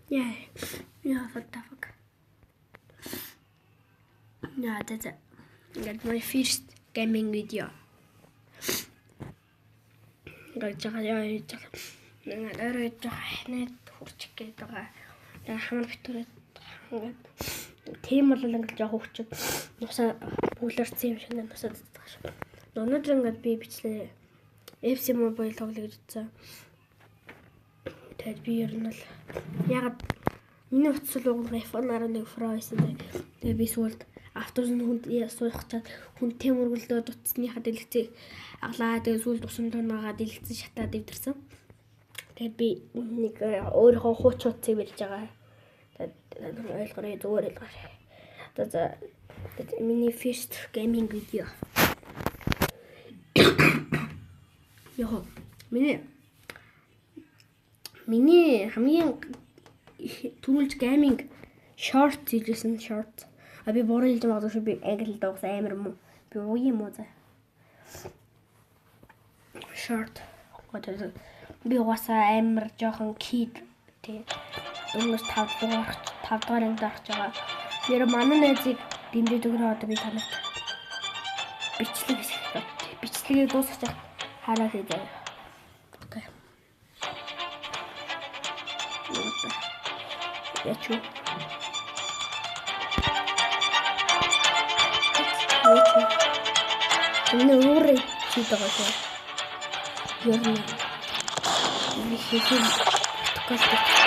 Yeah. Yeah, what the fuck. Yeah, that's it. That's my first gaming video. Хамар битүүрээ тийм бол ингээд жоох хөвчөд нусаа бүглэрсэн юм шиг нусаа дутдаг шүү. Өнөөдөр ингээд би бичлээ FC Mobile тоглоё гэж утсан. Тэгээд би ер нь бол ягаад миний утас л уг iPhone 11 Pro байсан. Тэгээд би сүүлд автобусны хүнд суух чад хүн темөргөлдөө утасныхаа дэлгэцийг аглаа. Тэгээд сүүлд усан тоногоо дэлгэцэн шатаад дэвдэрсэн. Тэгээд би нэг өөрийнхөө хууч утсыг барьж байгаа. Тэгээд ойлгорой зүгээр ойлгорой. Тэгээд миний first gaming video. Йоо. Миний хамгийн түрүүлж gaming short хийжсэн short. А би буруу хэлж байгаа шүү би англи дагс амар муу. Би уу юм уу за. Short. Би угаасаа амар жоохон kid тий. Өмнөс 5 дугаар ангид орж байгаа. Нэр манай найзыг дэмжиж өгнө одоо би танарт бичлэгийг дуусгах хараа хийдэг. Окей. Ячуу. Энэ өөрөө хийдэг байгаа. Ярна. Би хийх подкаст.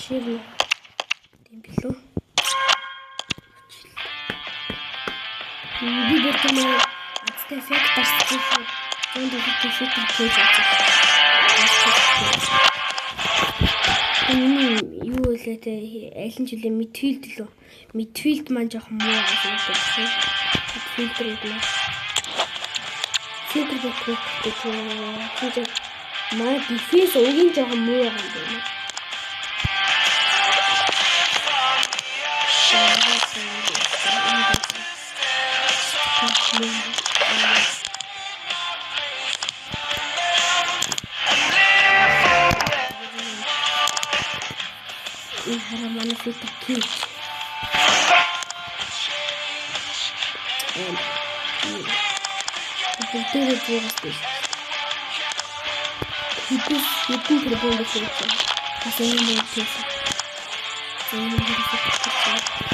Ширли. Дэмбэлүү. Би бэтэмээ аттай фактас хийх. Энд фактас хийж юу лээтэй аль нь жилээ midfield лөө. Midfield маань жоох муу гэсэн. Фильтр гэдэг. Фильтр гэдэг. Маа дефенс угийн жоох муу юм байна. Ini mana filter kit. Filter itu pasti. Itu berbeda filter. Kasihnya mau filter. Ini filter.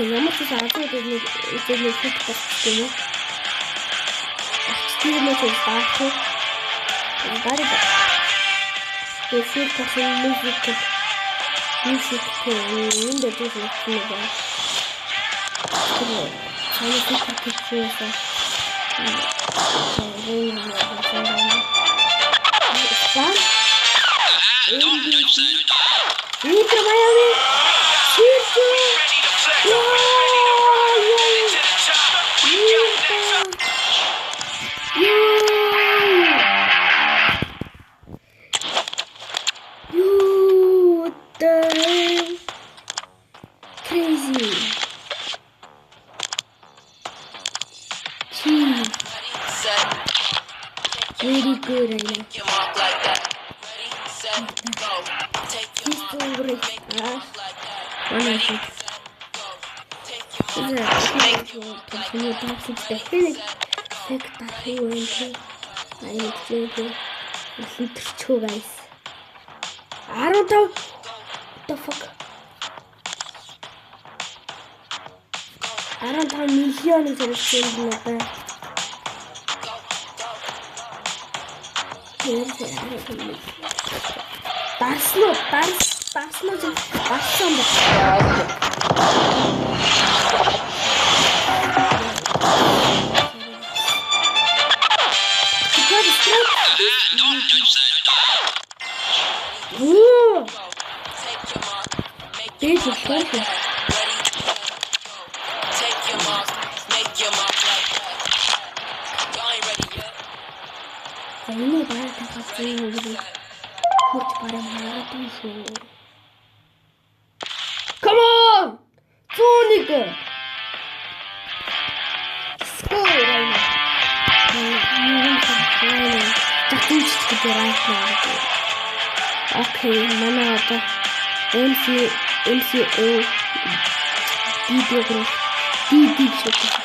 Ямар ч азуу дээр нэг фото тавьчих юм уу? Тэр нь ч баахгүй. Бараг. Тэсэл тахын музик энэ дээр зүйл юм байна. Сайн фото хийчихсэн. Really good, I know. He's doing great. One of them. Perfect хөөе. Аяа зэвэ. Өсөлтөрчөө guys. 15 the fuck 15 миллионыг зэрэгцэн байна. Барснаа барсан байна. Don't touch that dog. Ooh. Take your mark, make This your is mark like perfect. that. Ready, go. Take your mark, make your mark like that. Y'all ain't ready yet. Энэ баг тахсан юм уу? Хурц барам хараад шүү. Come on! Зүүнийг. Скор райна. Окей, манай одоо MCO видео шот.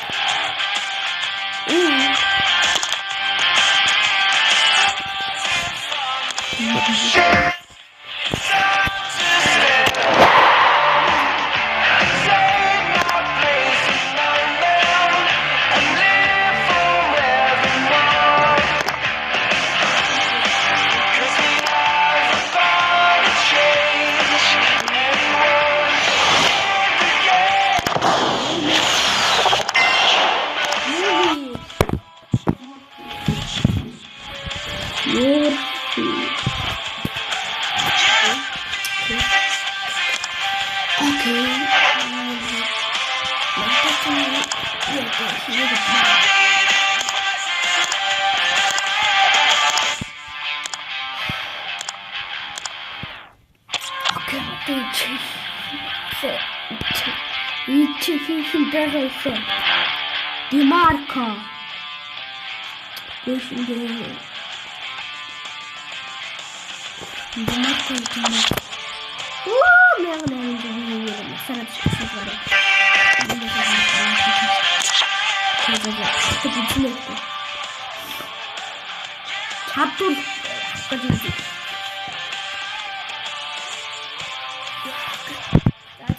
Dimarco.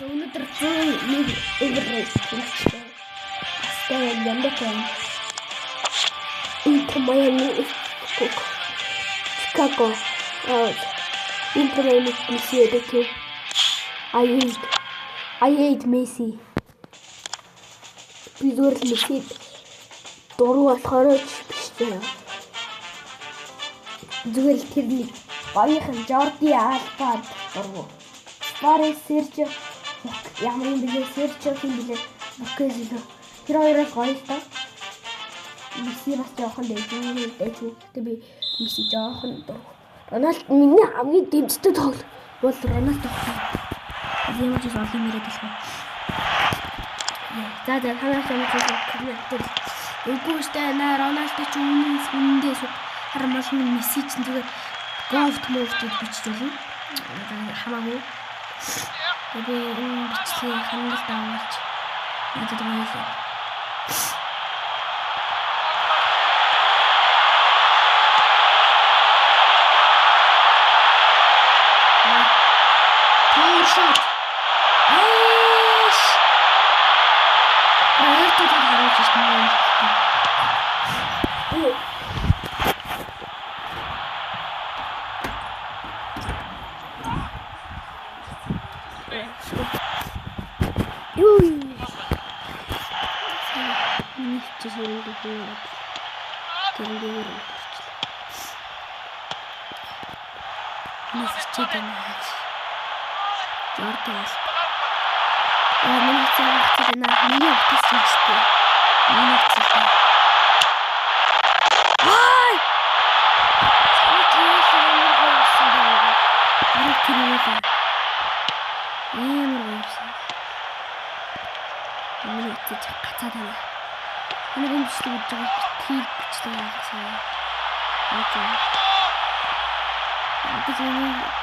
Өнөөдөр 101 эврейс хийчихлээ. Стая ямдаа. Интер Майами Chicago. Интер Майами Месси дэхэ. I hate Messi. Би зүгээр л Месси дуруу болохоор биш дээ. Зүгээр л тэрний багийнхан Jordi Alba дуруу. Барай Серж ямар юм бэлээ Серж юм бэлээ Букезило тэр хоёроос гоё л таа. Месси бас жоохон дэжүү. Тэ би Месси жоохон дуруу. Роналдо миний хамгийн дэмждэг тоглол бол Роналдо. Ямар ч олон мэрэд хэлсэн. За танаас комментээр үгүйстэй на Роналдо ч үнэндээ харамал Месси ч зүгээр говт мөвдөд бичсэн. Хамаагүй. Би энэ бичлэгийг хангалт авалж надад гоё. Shot. Yes. Проект это хороший снимает.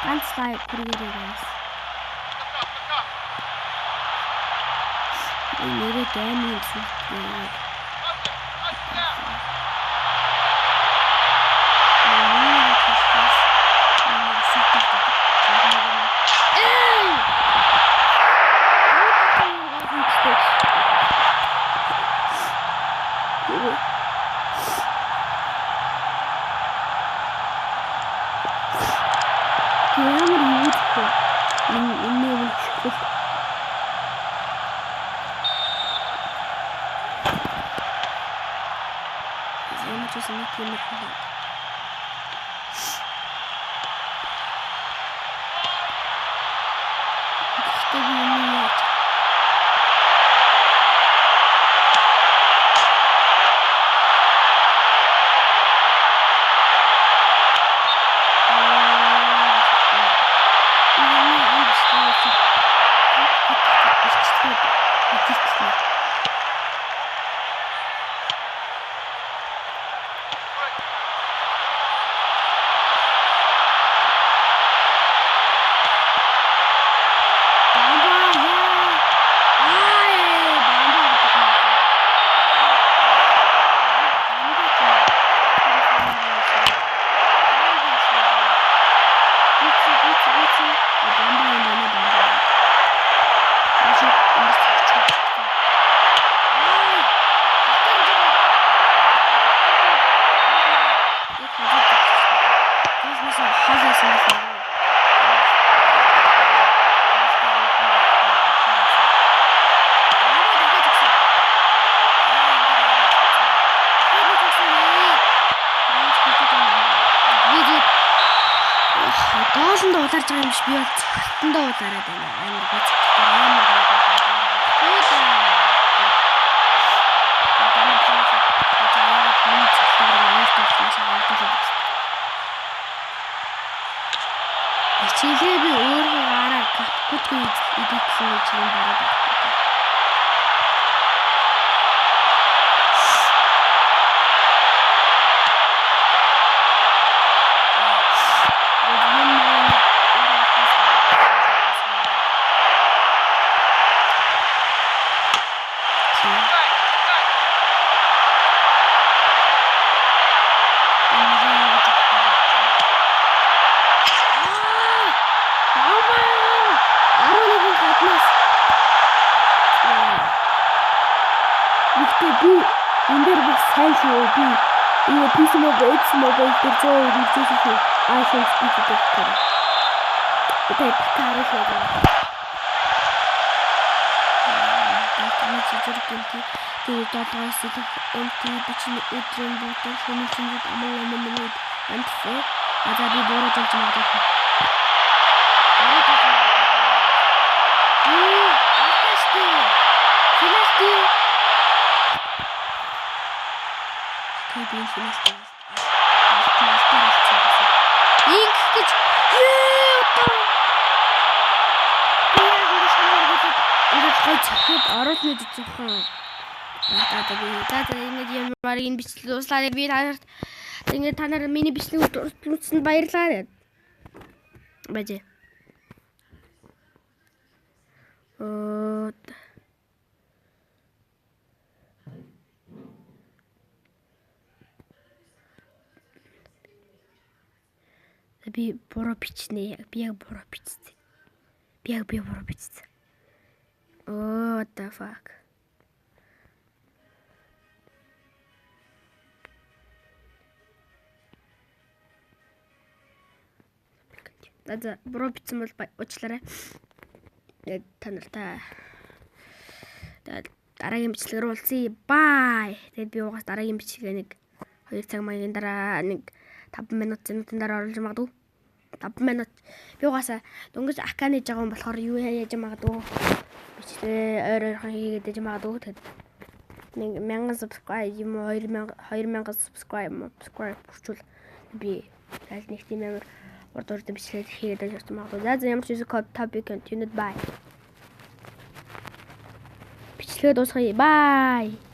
Ганц лайв хүргээрэй guys. Нэрээ даймын зүйл. Ямар юу вэ? Энэ юм шиг. Ямар ч юм тийм юм. Доолнд улаарж байгаа юм биш би бол цогтөндөө улаараад байна. Амар гоц. Чиглээ би өөрөө гараад капкутгүй идэвхтэй гэж юм бараад байна. Эндэр бас сайн шүү би энэ PC mobile дээр зөө үзсэн шүү iPhone speaker дээр. Это караш байгаа. Таны чижиргэнти тэр толгоос энти бичний өдрөн бүтэн шинэ шинэ амын антфэ одоо би бороо толж байгаа. Ороод нэг зөвхөн ингээд ямар энэ бичлэг ууслаа би танарт ингээд та нар миний бичлэг үзсэнд баярлалаа. Бажээ. Би буруу бичнэ. Би яг буруу бичсэн. Би буруу бичсэн. What the fuck? За буруу бичсэн бол уучлаарай. Та нартай дараагийн бичлэг рүү уулзъя. Bye. Тэгээд би угаас дараагийн бичлэгээ нэг 2 цаг маягийн дараа нэг 5 минутын дараа оруулж магадгүй. 5 минут. Би угаасаа дөнгөж аканы жагаа юм болохоор юу яаж магадгүй. Бичлээ ойрхон хийгээд яж магадгүй. Тэгээд нэг 1000 subscribe юм уу 2000 subscribe хүрчүүл би аль нэг тийм амар урд бичлэг хийгээд яж магадгүй. За ямар ч үгүй код topic continued bye. Бичлэгээ дуусгая. Bye.